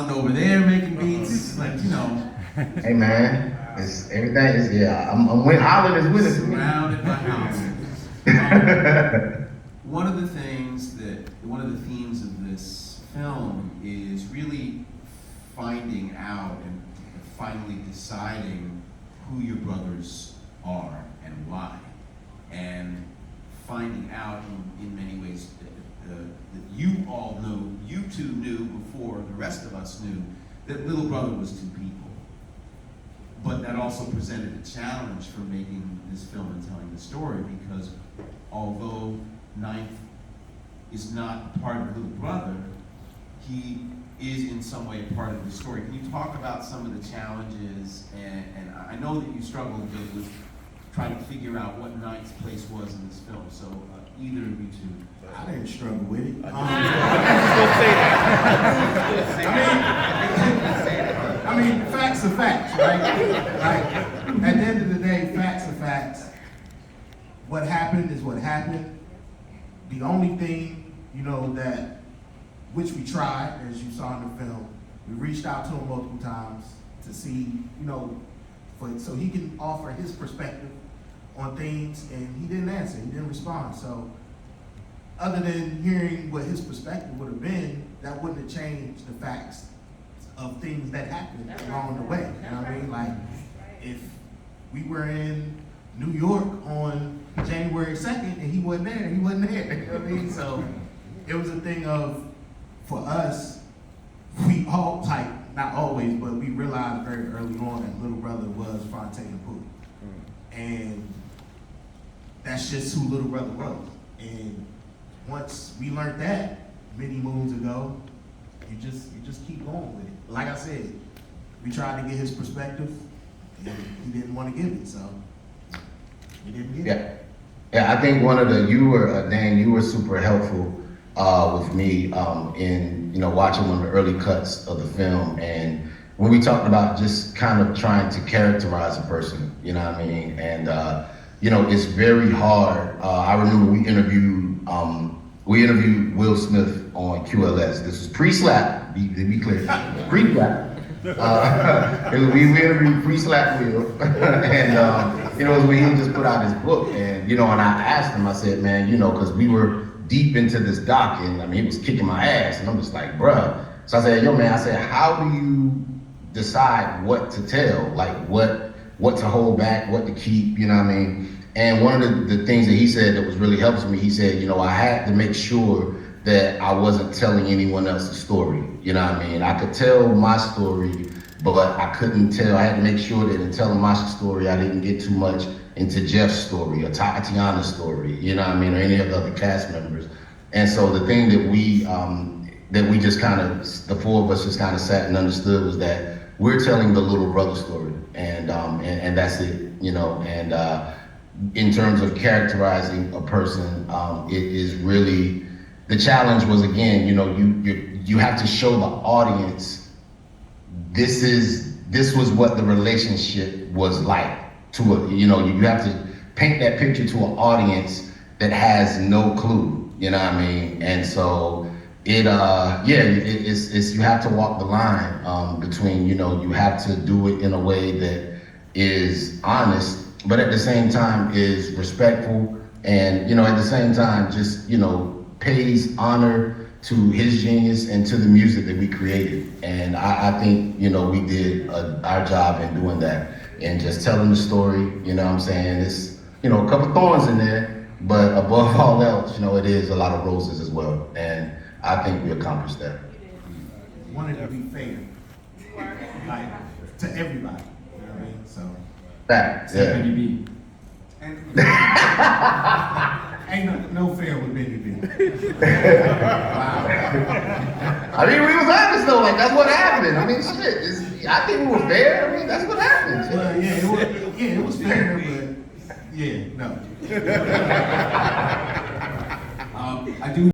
over there making beats, like, you know. Hey man, it's everything is I'm with Holland is with us. Surrounded by houses. One of the themes of this film is really finding out and finally deciding who your brothers are and why, and finding out in many ways that you all know, you two knew before the rest of us knew, that Little Brother was two people. But that also presented a challenge for making this film and telling the story, because although Ninth is not a part of Little Brother, he is in some way a part of the story. Can you talk about some of the challenges? And I know that you struggled a bit with trying to figure out what Ninth's place was in this film. So either of you two. I didn't struggle with it. I mean, facts are facts, right? Like, at the end of the day, facts are facts. What happened is what happened. The only thing, that, which we tried, as you saw in the film, we reached out to him multiple times to see, so he can offer his perspective on things, and he didn't answer, he didn't respond. So other than hearing what his perspective would have been, that wouldn't have changed the facts of things that happened along the way. You know what I mean? Like, if we were in New York on January 2nd and he wasn't there, he wasn't there. You know what I mean? So it was a thing of, for us, we all not always, but we realized very early on that Little Brother was Fontaine Pooh. And that's just who Little Brother was. And once we learned that many moons ago, you just keep going with it. Like I said, we tried to get his perspective, and he didn't want to give it, so he didn't get it. Yeah, I think Dan, you were super helpful with me in watching one of the early cuts of the film, and when we talked about just kind of trying to characterize a person, you know what I mean? And it's very hard. I remember we interviewed Will Smith on QLS. This was pre-slap, to be clear, pre-slap. We interviewed pre-slap Will, and it was when he just put out his book, and and I asked him, I said, man, because we were deep into this doc, and he was kicking my ass, and I'm just like, bruh. So I said, yo man, how do you decide what to tell, like what to hold back, what to keep, you know what I mean? And one of the things that he said that was really helpful me, he said, I had to make sure that I wasn't telling anyone else's story, you know what I mean? I could tell my story, but I couldn't tell, I had to make sure that in telling my story, I didn't get too much into Jeff's story or Tatiana's story, you know what I mean, or any of the other cast members. And so the thing that we just kind of, the four of us just kind of sat and understood was that we're telling the Little Brother story, and that's it, and in terms of characterizing a person, it is really, the challenge was, again, you have to show the audience this was what the relationship was like to you have to paint that picture to an audience that has no clue, you know what I mean? And so it's you have to walk the line between, you have to do it in a way that is honest, but at the same time is respectful, and at the same time just pays honor to his genius and to the music that we created. And I think we did our job in doing that and just telling the story. You know what I'm saying? It's a couple thorns in there, but above all else, it is a lot of roses as well, and I think we accomplished that. Wanted to be fair, like to everybody. You know what I mean? So. That, yeah. Ain't no fair with Benny B. Wow. I mean, we was honest though, like that's what happened. I mean, shit, I think we were fair. I mean, that's what happened. Well, it was fair, but no. I do